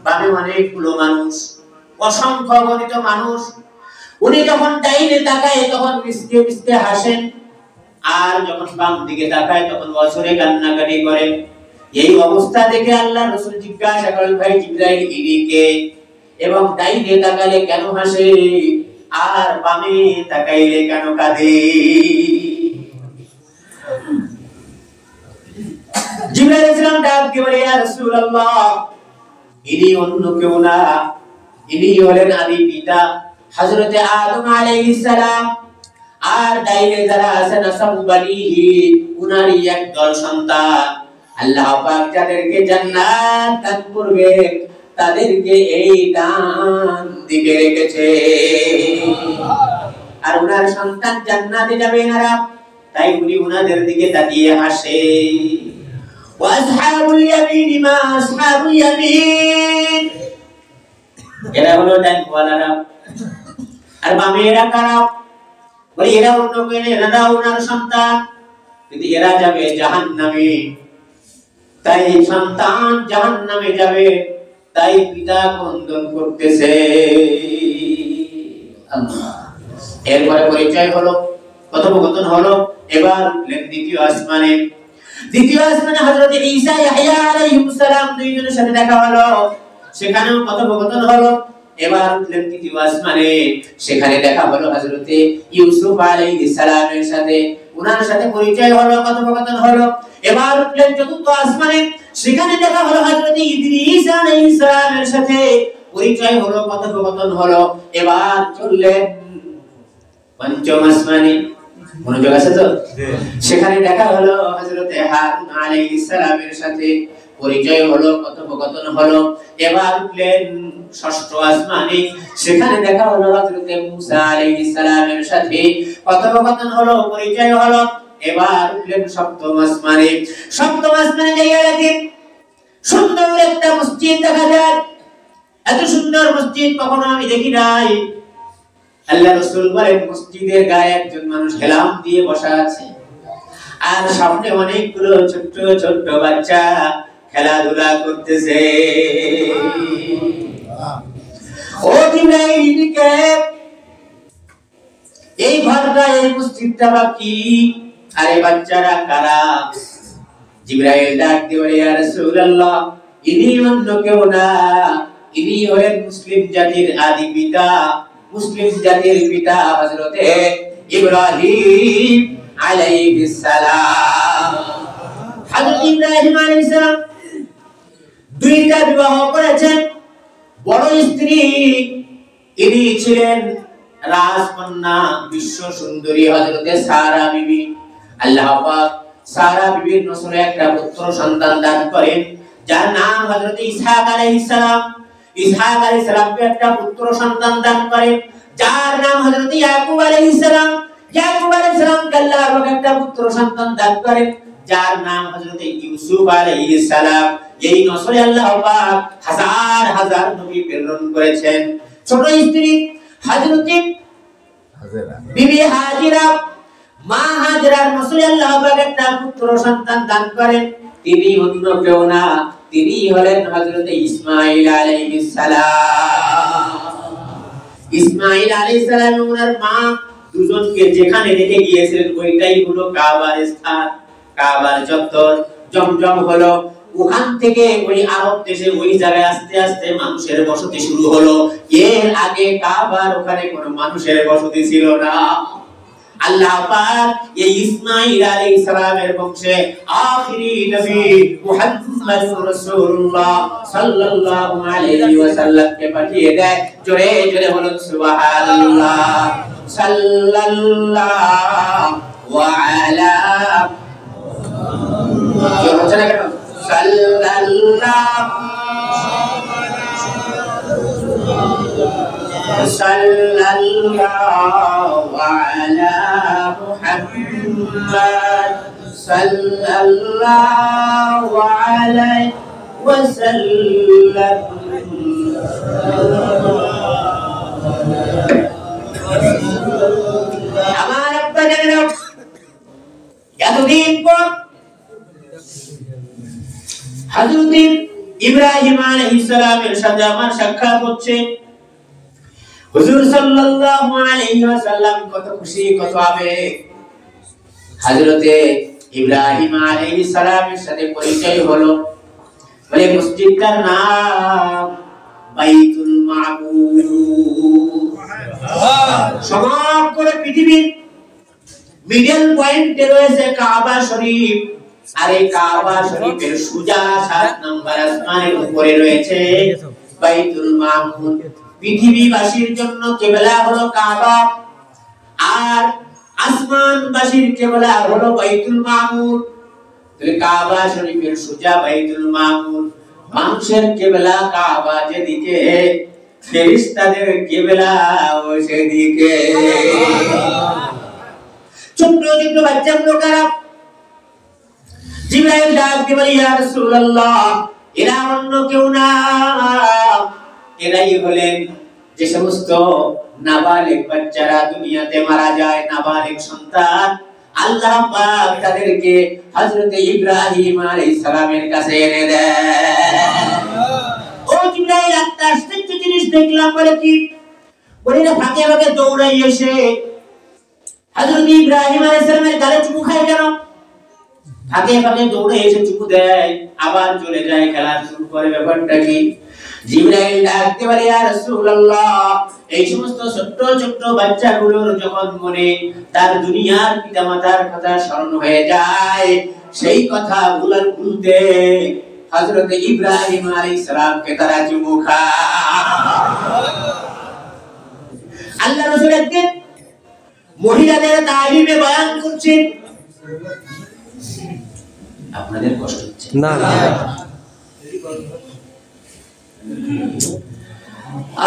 বামে অনেকগুলো মানুষ, অসংখ্য গণিত মানুষ। উনি যখন ডাইনে তাকায় তখন মিসকে মিসকে হাসেন, আর যখন বাম দিকে তাকায় তখন বছরে কান্নাকাটি করেন। এই অবস্থা দেখে আল্লাহ রাসূল জিজ্ঞাসা করেন, ভাই জিবরাইল ইনি কে? এবং ডাইনে তাকালে কেন হাসে আর বামে তাকাইলে কেন কাঁদে? জিবরাইল আলাইহিস সালাম ডাক দিয়ে বলে, ইয়া রাসূলুল্লাহ, ইনি অন্য কেউ না, ইনি হলেন আদি পিতা হযরতে আদম আলাইহিস সালাম। আর ডাইনে যারা আছেন আসাবু বানিহি, উনারই একদল সন্তান। আল্লাহ পাক যাদেরকে জান্নাত দান করবে তাদেরকে এই ডান দিকে রেখেছে, আর উনার সন্তান জান্নাতে যাবে এনারা, তাই উনি উনাদের দিকে তাকিয়ে হাসে। ওয়াসহাবুল ইয়ামিন মা আসহাবুল ইয়ামিন, এরা হলো ডানওয়ালারা। আর বামে এরা কারা? বলে এরা অন্য কেউ না, এরা ওনার সন্তান, কিন্তু এরা যাবে জাহান্নামে। তাই সন্তান জাহান্নামে যাবে, তাই পিতা ক্রন্দন করতেছে। এরপরে পরিচয় হলো, কথোপকথন হলো। এবার দ্বিতীয় আসমানে। দ্বিতীয় আসমানে হযরত ঈসা ইয়াহইয়া আলাইহিস সালাম দুইজনের সাথে দেখা হলো, সেখানেও কথোপকথন হলো। এবার তৃতীয় আসমানে, সেখানে দেখা হলো হযরত ইউসুফ আলাইহিস সালামের সাথে, উনার সাথে পরিচয় হলো, কথোপকথন হলো। এবার চতুর্থ আসমানে, সেখানে দেখা হলো হযরত ইদ্রিস আলাইহিস সালামের সাথে, পরিচয় হলো, কথোপকথন হলো। এবার চললেন পঞ্চম আসমানে, মনোযোগ আছে তো? সেখানে দেখা হলো হযরত হারুন আলাইহিস সালামের সাথে, পরিচয় হলো, কথোপকথন হলো। এবার উঠলেন ষষ্ঠ আসমানে, সেখানে দেখা হলো হযরত মুসা আলাইহিস সালামের সাথে, কথোপকথন হলো, পরিচয় হলো। এবার উঠলেন সপ্তম আসমানে। সপ্তম আসমানে যাইয়া দেখেন সুন্দর একটা মসজিদ দেখা যায়। এত সুন্দর মসজিদ কখনো আমি দেখি নাই। আল্লাহ রাসূল বলেন, মসজিদের গায়ে একজন মানুষ হেলাম দিয়ে বসা আছে, আর সামনে অনেকগুলো ছোট ছোট বাচ্চা খেলাধুলা করতেছে। ও জিবরাইল, এই ঘরটা, এই মসজিদটা বা কি? আরে বাচ্চারা কারা? জিবরাইল ডাক দিয়ে বলে, ইয়া রাসূলুল্লাহ, ইনি অন্য কেউ না, ইনি হলেন মুসলিম জাতির আদি পিতা, মুসলিম জাতির পিতা হযরতে ইব্রাহিম আলাইহিস সালাম। হযরত ইব্রাহিম আলাইহিস সালাম দুইটা বিবাহ করেছেন। বড় স্ত্রী ইনি ছিলেন রাজকন্যা, বিশ্ব সুন্দরী হযরতে সারা বিবি। আল্লাহ পাক সারা বিবির নসলে একটা পুত্র সন্তান দান করেন, যার নাম হযরত ইসহাক আলাইহিস সালাম। ইসহাক আলাইহিস সালামকে একটা পুত্র সন্তান দান করেন, যার নাম হযরত ইয়াকুব আলাইহিস সালাম। ইয়াকুব আলাইহিস সালামকে আল্লাহ পাক একটা পুত্র সন্তান দান করেন, যার নাম হযরত ইউসুফ আলাইহিস সালাম। এই নসলে আল্লাহ পাক হাজার হাজার নবী প্রেরণ করেছেন। ছোট স্ত্রী হযরত বিবি হাজিরা, মা হাজিরার নসলে আল্লাহ পাক একটা পুত্র সন্তান দান করেন। তিনি অন্য কেউ না, তিনি হলেন হযরত ইসমাঈল আলাইহিস সালাম। ইসমাঈল আলাইহিস সালাম ওনার মা দুজনকে যেখানে রেখে গিয়েছিলেন ওইটাই হলো কাবার স্থান, কাবার চত্বর। জমজম হলো, ওখান থেকে ওই আরব দেশে ওই জায়গায় আস্তে আস্তে মানুষের বসতি শুরু হলো। এর আগে কাবার ওখানে কোনো মানুষের বসতি ছিল না। আল্লাহ পাক এই ইসমাঈল আলাইহিস সালামের বংশে আখিরি নবী মুহাম্মদুর রাসূলুল্লাহ সাল্লাল্লাহু আলাইহি ওয়াসাল্লামকে পাঠিয়ে দেয়। জোরে জোরে বলুন সুবহানাল্লাহ। সাল্লাল্লাহু আলা জোরে জোরে কেন সাল্লাল্লাহু সাল্লাল্লাহু আলা মুহাম্মদ সাল্লাল্লাহু আলাইহি ওয়াসাল্লাম। আমার আব্বা জানেন এতদিন পর হযরত ইব্রাহিম আলাইহিস সালামের সাথে আমার সাক্ষাৎ হচ্ছে। হুজুর সাল্লাল্লাহু আলাইহি ওয়াসাল্লাম কত খুশি, কত আবেগ। হযরতে ইব্রাহিম আলাইহিস সালামের সাথে পরিচয় হলো। বলে মসজিদটার নাম বাইতুল মামুর। সমগ্র পৃথিবীর মিডল পয়েন্টে রয়েছে কাবা শরীফ, আর এই কাবা শরীফের সোজা 7 নম্বর আসমানের উপরে রয়েছে বাইতুল মামুর। পৃথিবীবাসীর জন্য কিবলা হলো কাবা, আর আসমানবাসীর কিবলা হলো বাইতুল মামুর। তাহলে কাবা শরীফের সোজা বাইতুল মামুর, মানুষের কিবলা কাবা যেদিকে, ফেরেশতাদের কিবলা সেদিকে। ছোট্ট ছোট্ট বাচ্চা লোকেরা জিবরাইল ডাক দিয়ে বলে, ইয়া রাসূলুল্লাহ, এরা অন্য কেউ না, এরাই হলেন যে সমস্ত নাবালিগ বাচ্চারা দুনিয়াতে মারা যায়, নাবালিগ সন্তান, আল্লাহ পাক তাদেরকে হযরতে ইব্রাহিম আলাইহিস সালামের কাছে এনে দেয়। ও জিবরাইল, একটা আশ্চর্য জিনিস দেখলাম। বলে কি? বলে না, ফাঁকে ফাঁকে দৌড়াই এসে হযরত ইব্রাহিম আলাইহিস সালামের গালে চুমু খায় কেন? ফাঁকে ফাঁকে দৌড়ে এসে চুমু দেয়, আবার চলে যায়, খেলা শুরু করে। ব্যাপারটা কি? জিবরাইল ডাকতে বলে, ইয়া রাসূলুল্লাহ, এই সমস্ত ছোট্ট ছোট্ট বাচ্চাগুলোর যখন মনে তার দুনিয়ার পিতামাতার কথা স্মরণ হয়ে যায়, সেই কথা ভুলতে হযরত ইব্রাহিম আলাইহিস সালামকে তারা চুমু খায়। আল্লাহ রাসূল একদিন মহিলাদের তালিমে বয়ান করছেন। আপনাদের কষ্ট হচ্ছে না?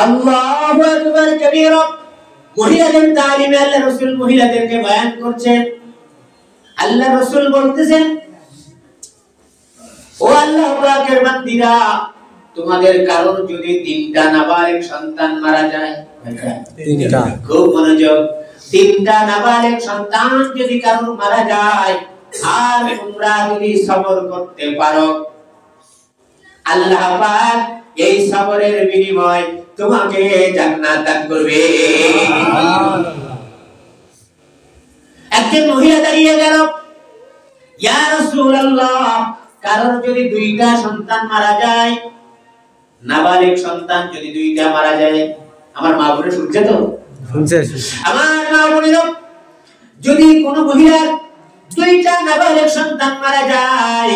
আল্লাহু আকবার কবীরা। মহিলাদের তালিমে আল্লাহ রাসূল মহিলাদেরকে বয়ান করছেন। আল্লাহ রাসূল বলতেছেন, ও আল্লাহ পাকের বান্দীরা, তোমাদের কারোর যদি 3টা নাবালিগ সন্তান মারা যায়, 3টা, খুব মনোযোগ, 3টা নাবালিগ সন্তান যদি কারোর মারা যায়, আর তোমরা যদি সবর করতে পারো, আল্লাহ পাক এই সবরের বিনিময় তোমাকে জান্নাত দান করবে। একজন মহিলা দাঁড়িয়ে গেল, ইয়া রাসূলুল্লাহ, কারোর যদি 2টা সন্তান মারা যায়, নাবালিগ সন্তান যদি 2টা মারা যায়, আমার মা বোনের শুনছে তো? শুনছে। আমার মা বোনেরা, যদি কোনো মহিলার 2টা নাবালিগ সন্তান মারা যায়,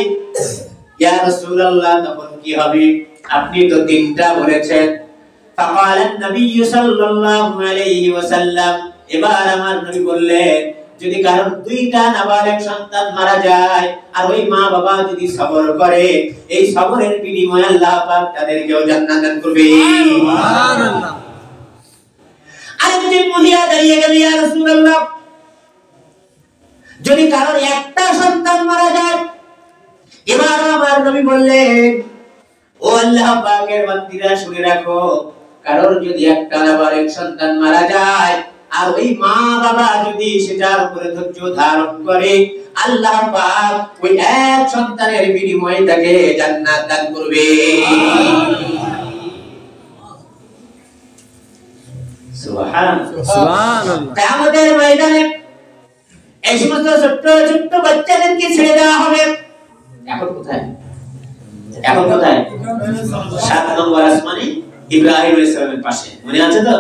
ইয়া রাসূলুল্লাহ, তখন কি হবে? আপনি তো 3টা বলেছেন। ফাকালান নবী সাল্লাল্লাহু আলাইহি ওয়াসাল্লাম, এবার আমার নবী বললেন, যদি কারণ 2টা নাবালিগ সন্তান মারা যায়, আর ওই মা বাবা যদি সবর করে, এই সবরের বিনিময়ে আল্লাহ পাক তাদেরকেও জান্নাত দান করবে। সুবহানাল্লাহ। আরেকজন মহিলা দাঁড়িয়ে গেল, ইয়া রাসূলুল্লাহ, যদি কারণ একটা সন্তান মারা যায়, এবার আমার নবী বললেন, ও আল্লাহ পাকের বান্দীরা শুনে রাখো, কারণ যদি একটা নাবালিগ সন্তান মারা যায়, আর ওই মা বাবা যদি সেটার উপরে ধৈর্য ধারণ করে, আল্লাহ পাক ওই এক সন্তানের বিনিময়ে তাকে জান্নাত দান করবে। সুবহানাল্লাহ। কিয়ামতের ময়দানে এই সমস্ত ছোট্ট ছোট্ট বাচ্চাদেরকে ছেড়ে দেওয়া হবে। এখন কোথায়? এখন কোথায়? 7 নম্বর আসমানে ইব্রাহিম আলাইহিস সালামের পাশে, মনে আছে তো?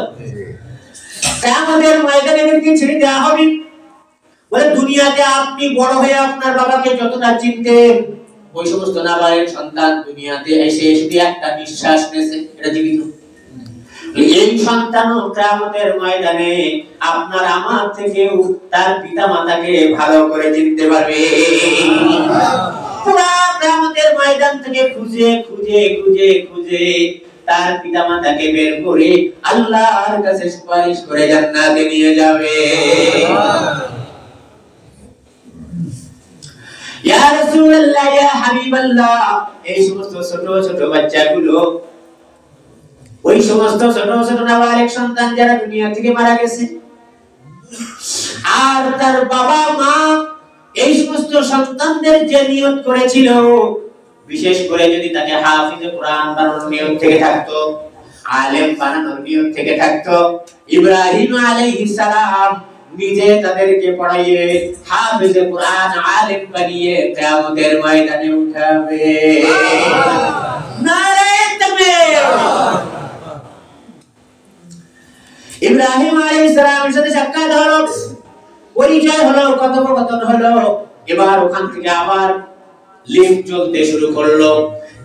কিয়ামতের ময়দানে এদেরকে ছেড়ে দেওয়া হবে। বলে, দুনিয়াতে আপনি বড় হয়ে আপনার বাবাকে যতটা চিনতেন, ওই সমস্ত নাবালিগ সন্তান দুনিয়াতে এসে শুধু একটা নিঃশ্বাস নেছে, এটা জীবিত। এই সন্তানও কিয়ামতের ময়দানে আপনার আমার থেকেও তার পিতামাতাকে ভালো করে চিনতে পারবে। পুরা কিয়ামতের ময়দান থেকে খুঁজে খুঁজে খুঁজে খুঁজে তার পিতামাতাকে বের করে আল্লাহর কাছে সুপারিশ করে জান্নাতে নিয়ে যাবে। ইয়া রাসূলুল্লাহ, ইয়া হাবিবাল্লাহ, এই সমস্ত ছোট ছোট বাচ্চাগুলো, ওই সমস্ত ছোট ছোট নাবালিগ সন্তান যারা দুনিয়া থেকে মারা গেছে, আর তার বাবা মা এই সমস্ত সন্তানদের যে নিয়ত করেছিল, বিশেষ করে যদি তাকে হাফিজে কোরআন বানানোর নিয়ত থেকে থাকতো, আলেম বানানোর নিয়ত থেকে থাকতো, ইব্রাহিম আলাইহিস সালাম নিজে তাদেরকে পড়াইয়ে হাফিজে কোরআন আলেম বানিয়ে কিয়ামতের ময়দানে উঠাবে। নারে তাকবীর। ইব্রাহিম আলাইহিস সালামের সাথে সাক্ষাৎ হলো, পরিচয় হলো, কথোপকথন হলো। এবার ওখান থেকে আবার লিফট চলতে শুরু করলো।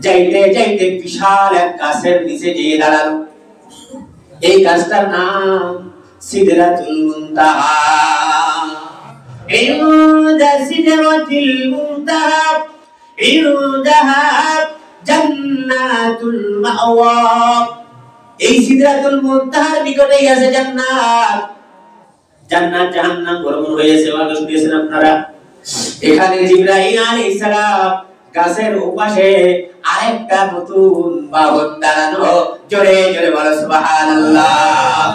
যাইতে যাইতে বিশাল এক গাছের নিচে গিয়ে দাঁড়ালো। এই গাছটার নাম সিদরাতুল মুনতাহা। ইনদা সিদরাতুল মুনতাহা ইনদাহা জান্নাতুল মাওয়া। এই সিদরাতুল মুনতাহার নিকটেই আছে জান্নাত। জান্নাত জাহান্নাম বর্ণন হয়েছে, ওয়াজ শুনেছেন আপনারা। এখানে জিবরাইল আলাইহিস সালাম গাছের ওপাশে আরেকটা নতুন বাহন দাঁড়ানো। জোরে জোরে বলো সুবহানাল্লাহ।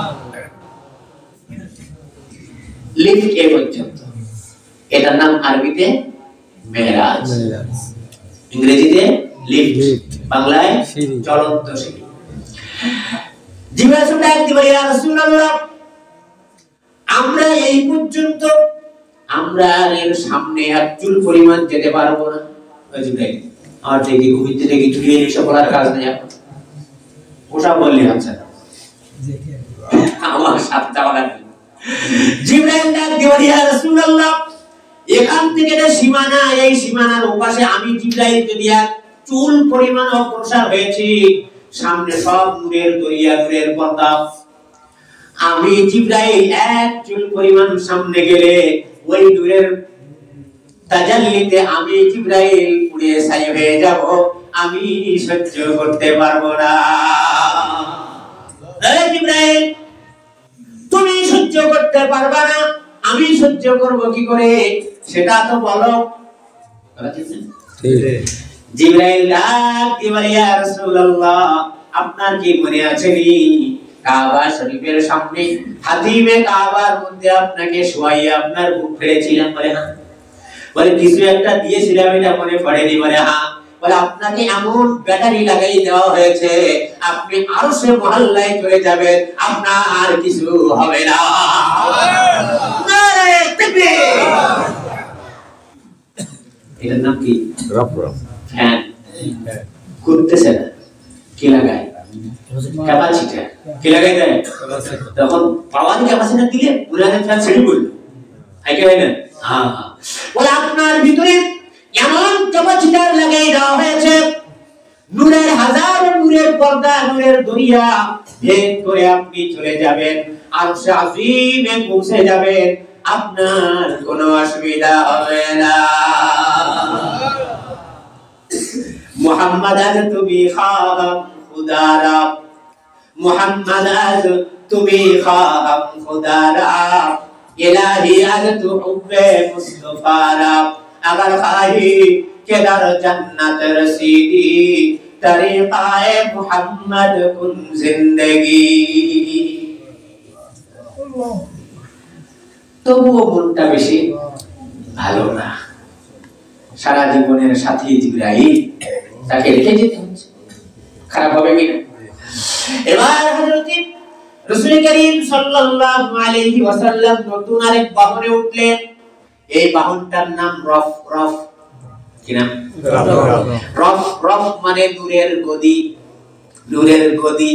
লিফট এ পর্যন্ত, এটার নাম আরবিতে মেরাজ, ইংরেজিতে লিফট, বাংলায় চলন্ত সিঁড়ি। জিবরাইল ডাক দিয়ে বলে, ইয়া রাসূলুল্লাহ, আমরা এই পর্যন্ত আমরা এর সামনে এক চুল পরিমাণ যেতে পারবো না। জিবরাইল, আর থেকে ঘুমিতে থেকে চুলিয়ে এসে বলার কাজ নেই, এখন ওটা বললে হচ্ছে না, আমার সাথে যাওয়া লাগবে। জিবরাইল ডাক দিয়ে বলে, ইয়া রাসূলুল্লাহ, এখান থেকে যে সীমানা, এই সীমানার ওপাশে আমি জিবরাইল যদি এক চুল পরিমাণ অগ্রসর হয়েছি, সামনে সব নূরের দরিয়া, নূরের পর্দা। আমি জিবরাইল এক চুল পরিমাণ সামনে গেলে ওই নূরের তাজাল্লিতে আমি জিবরাইল পুড়ে ছাই হয়ে যাব, আমি সহ্য করতে পারবো না। আরে জিবরাইল, তুমি সহ্য করতে পারবা না, আমি সহ্য করব কি করে সেটা তো বলো। জিবরাইল ডাক দিয়ে বলে, ইয়া রাসূলুল্লাহ, আপনার কি মনে আছে নি কাবা শরীফের সামনে হাতিমে কাবার মধ্যে আপনাকে শোয়াইয়ে আপনার বুক ফেলেছিলাম? বলে হ্যাঁ। বলে কিছু একটা দিয়েছিলাম, এটা মনে পড়েনি? বলে হ্যাঁ। বলে আপনাকে এমন ব্যাটারি লাগাই দেওয়া হয়েছে, আপনি আরশে মহল্লায় চলে যাবেন, আপনার আর কিছু হবে না। নারে তাকবীর। এটার নাম কি? রফ। ফ্যান ঘুরতেছে না, কি লাগায়? ক্যাপাসিটার। কি লাগাই দেয়? তখন পাওয়ার ক্যাপাসিটার দিলে বুলানের ফ্যান ছেড়ে পড়লো, আইকে হয় না? হ্যাঁ। বলে আপনার ভিতরে এমন ক্যাপাসিটার লাগাই দেওয়া হয়েছে, নূরের হাজার নূরের পর্দা, নূরের দরিয়া ভেদ করে আপনি চলে যাবেন, আরশে আজিমে পৌঁছে যাবেন, আপনার কোনো অসুবিধা হবে না। মুহাম্মদ আজ তুমি খাম খুদারা, মুহাম্মদ আজ তুমি খাম খুদারা, ইলাহি আজ তু হুব্বে মুস্তাফারা, अगर खाही के दर जन्नत रसीदी, तरीक़ाए मुहम्मद कुन जिंदगी। তবুও মনটা বেশি ভালো না। সারা জীবনের সাথী জিবরাইল, তাকে রেখে যেতে হচ্ছে, খারাপ হবে কিনা? এবার হযরত রাসূল করিম সাল্লাল্লাহু আলাইহি ওয়াসাল্লাম নতুন আরেক বাহনে উঠলেন। এই বাহনটার নাম রফ। রফ কি নাম? রফ। রফ মানে নূরের গদি। নূরের গদি,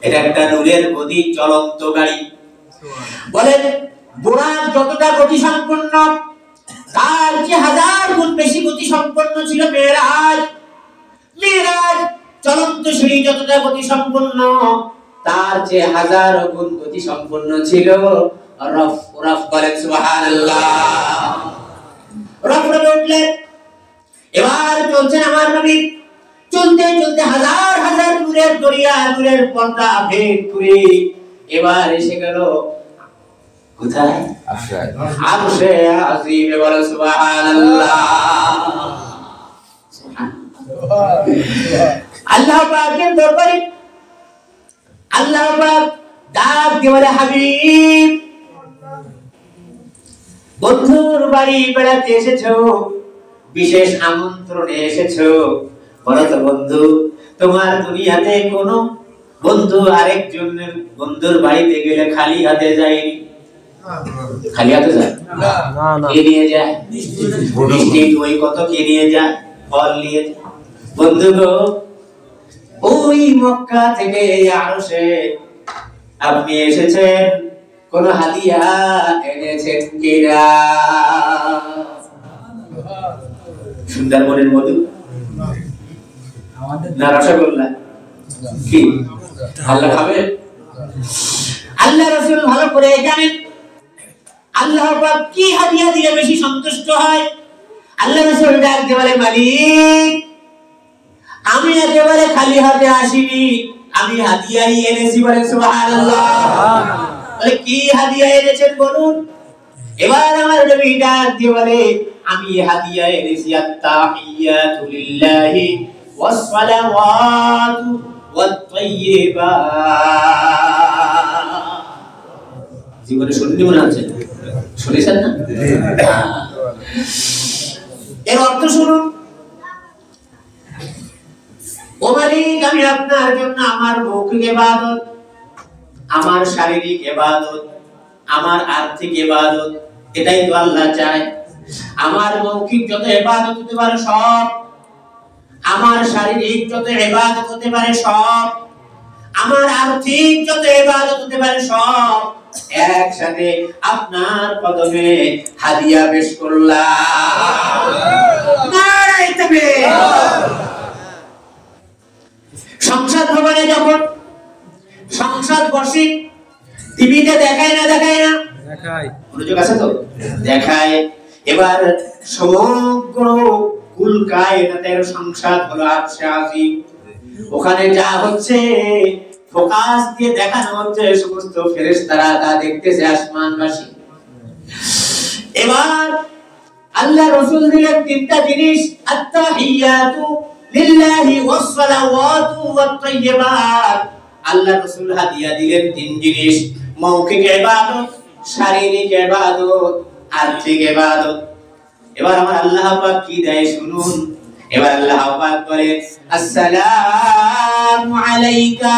এটা একটা নূরের গদি, চলন্ত গাড়ি। বলেন বুরাক যতটা গতি সম্পন্ন, তার চেয়ে হাজার গুণ বেশি গতি সম্পন্ন ছিল মেরাজ। মেরাজ চলন্ত সিঁড়ি যতটা গতি সম্পন্ন, তার চেয়ে হাজার গুণ গতি সম্পন্ন ছিল রফ। রফ বলেন সুবহানাল্লাহ। রফ উঠলেন, এবার চলছেন আমার নবী। চলতে চলতে হাজার হাজার নূরের দরিয়া, নূরের পর্দা ভেদ করে এবার এসে গেল কোথায়? আরশে আজিমে। বলেন সুবহানাল্লাহ। আল্লাহ পাকের দরবারে আল্লাহ পাক ডাক দিয়ে বলে, হাবিব, বন্ধুর বাড়ি বেড়াতে এসেছো, বিশেষ আমন্ত্রণে এসেছো, বলো তো বন্ধু, তোমার দুনিয়াতে কোনো বন্ধু আরেকজনের বন্ধুর বাড়িতে গেলে খালি হাতে যায়নি? খালি হাতে যায় না, কে নিয়ে যায়? মিষ্টি ওই কত কে নিয়ে যায়, ফল নিয়ে যায়। বন্ধু গো, ওই মক্কা থেকে আরশে আপনি এসেছেন, কোন হাদিয়া এনেছেন কিনা? সুন্দরবনের মধু না রসগোল্লা? কি আল্লাহ খাবে? আল্লাহ রাসূল ভালো করে জানেন আল্লাহ পাক কি হাদিয়া দিলে বেশি সন্তুষ্ট হয়। আল্লাহ রাসূল ডাক দিয়ে বলে, মালিক আমি একেবারে খালি হাতে আসিনি, আমি হাদিয়াই এনেছি। বলে সুবহানাল্লাহ। বলে কি হাদিয়া এনেছেন বলুন? এবার আমার নবী ডাক দিয়ে বলে, আমি হাদিয়া এনেছি আত-তাহিয়াতু লিল্লাহি ওয়াস সালাওয়াতু ওয়াত তাইয়্যিবাত। জীবনে শুনতে মনে আছে? শুনেছেন না? এর অর্থ শুনুন। ও মালিক, আমি আপনার জন্য আমার মৌখিক ইবাদত, আমার শারীরিক ইবাদত, আমার আর্থিক ইবাদত, এটাই তো আল্লাহ চায়। আমার মৌখিক যত ইবাদত হতে পারে সব, আমার শারীরিক যত ইবাদত হতে পারে সব, আমার আর্থিক যত ইবাদত হতে পারে সব একসাথে আপনার কদমে হাদিয়া পেশ করলাম। নারায়ে তাকবীর। সংসদ ভবনে যখন সংসদ বসে, টিভিতে দেখায় না? দেখায় না? দেখায়। মনোযোগ আছে তো? দেখায়। এবার সমগ্র কুল কায়নাতের সংসদ হলো আরশে আজিম। ওখানে যা হচ্ছে ফোকাস দিয়ে দেখানো হচ্ছে, সমস্ত ফেরেশতারা তা দেখতেছে, আসমানবাসী। এবার আল্লাহ রাসূল দিলেন তিনটা জিনিস, আত-তাহিয়াতু লিল্লাহি ওয়াস সালাওয়াতু ওয়াত তাইয়্যিবাত। আল্লাহ রাসূল হাদিয়া দিলেন তিন জিনিস, মৌখিক ইবাদত, শারীরিক ইবাদত, আর্থিক ইবাদত। এবার আমার আল্লাহ পাক কি দেয় শুনুন। এবার আল্লাহ পাক বলে, আসসালামু আলাইকা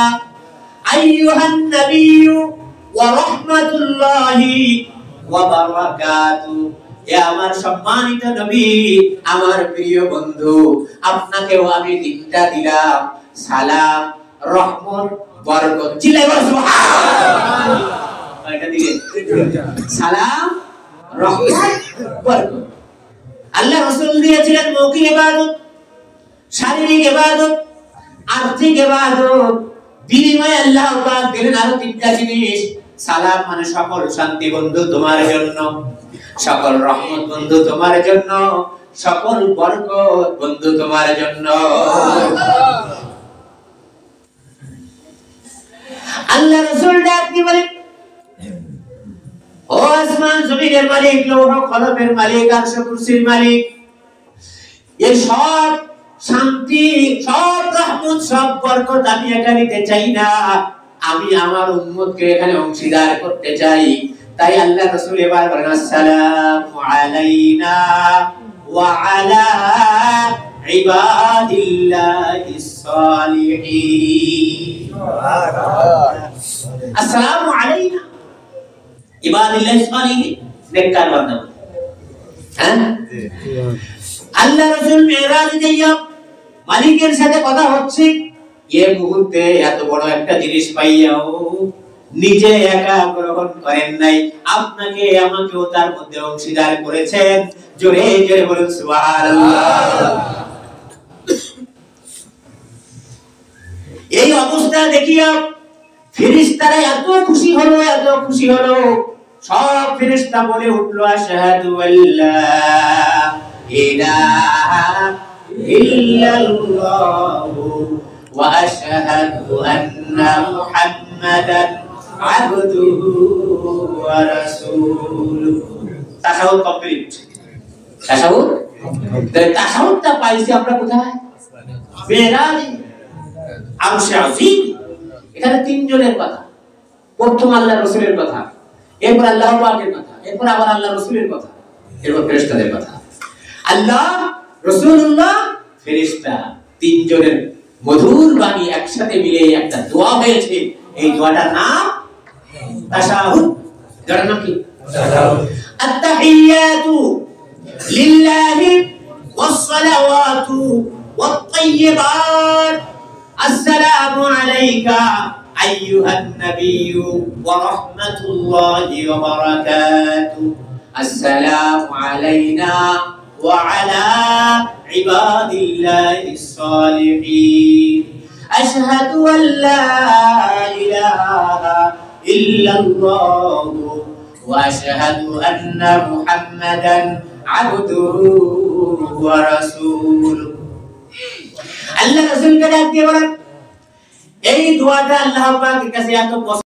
আইয়ুহান নাবিয়্যু ওয়া রাহমাতুল্লাহি ওয়া বারাকাতুহু। এ আমার সম্মানিত নবী, আমার প্রিয় বন্ধু, আপনাকেও আমি তিনটা দিলাম, সালাম, রহমত, বরকত। চিল্লায় বলো সুবহানাল্লাহ। এটা দিলেন সালাম, রহমত, বরকত। আল্লাহ রাসূল দিয়েছিলেন মৌখিক ইবাদত, শারীরিক ইবাদত, আর্থিক ইবাদত। বিনিময়ে আল্লাহ পাক দিলেন আরো তিনটা জিনিস। সালাম মানে সকল শান্তি বন্ধু তোমার জন্য, সকল রহমত বন্ধু তোমার জন্য, সকল বরকত বন্ধু তোমার জন্য। আল্লাহ রাসূল ডাক দিয়ে বলেন, ও আসমান জমিনের মালিক, লৌহ কলমের মালিক, আরশ কুরসির মালিক, এই সব শান্তি, সব রহমত, সব বরকত আমি একা নিতে চাই না, আমি আমার উম্মতকে এখানে অংশীদার করতে চাই। তাই আল্লাহ রাসূল এবার বলেন, আসসালামু আলাইনা ওয়া আলা ইবাদিল্লাহিস সালিহিন। আসসালামু আলাইনা ইবাদিল্লাহিস সালিহিন, নেককার বান্দা। হ্যাঁ, আল্লাহ রাসূল মেরাজ দিয়া মালিকের সাথে কথা হচ্ছে, এই মুহূর্তে এত বড় একটা জিনিস পাইয়াও নিজে একা গ্রহণ করেন নাই, আপনাকে আমাকেও তার মধ্যে অংশীদার করেছেন। জোরে জোরে বলুন সুবহানাল্লাহ। এই অবস্থা দেখিয়া ফেরেশতারা এত খুশি হলো, এত খুশি হলো, সব ফেরেশতা বলে উঠলো, আশহাদু আল্লা ইলাহা ইল্লাল্লাহু ওয়া আশহাদু আন্না মুহাম্মাদান আবদুহু ওয়া রাসূলুহু। তাশাহুদ কমপ্লিট। তাশাহুদ, তাহলে তাশাহুদটা পাইছি আমরা কোথায়? মেরাজ, আরশে আজিম। এখানে তিনজনের কথা। প্রথম আল্লাহ রাসূলের কথা, এরপর আল্লাহ পাকের কথা, এরপর আবার আল্লাহ রাসূলের কথা, এরপর ফেরেশতাদের কথা। আল্লাহ, রাসূলুল্লাহ, ফেরেশতা। তিনজনের মধুর বাণী একসাথে মিলে একটা দোয়া হয়েছে। এই দোয়াটার নাম তাশাহুদ। দোয়াটার নাম কি? তাশাহুদ। আত-তাহিয়াতু লিল্লাহি ওয়াস-সালাওয়াতু ওয়াত-তাইয়্যিবাত। আসসালামু আলাইকা আইয়ুহান নাবিয়্যু ওয়া রাহমাতুল্লাহি ওয়া বারাকাতুহু। আসসালামু আলাইনা ওয়া আলা ইবাদিল্লাহিস সালিহিন। আশহাদু আল লা ইলাহা ইল্লাল্লাহু ওয়া আশহাদু আন্না মুহাম্মাদান আবদুহু ওয়া রাসূলুহু। আল্লাহ রাসূলকে ডাক দিয়ে বলেন, এই দোয়াটা আল্লাহ পাকের কাছে এত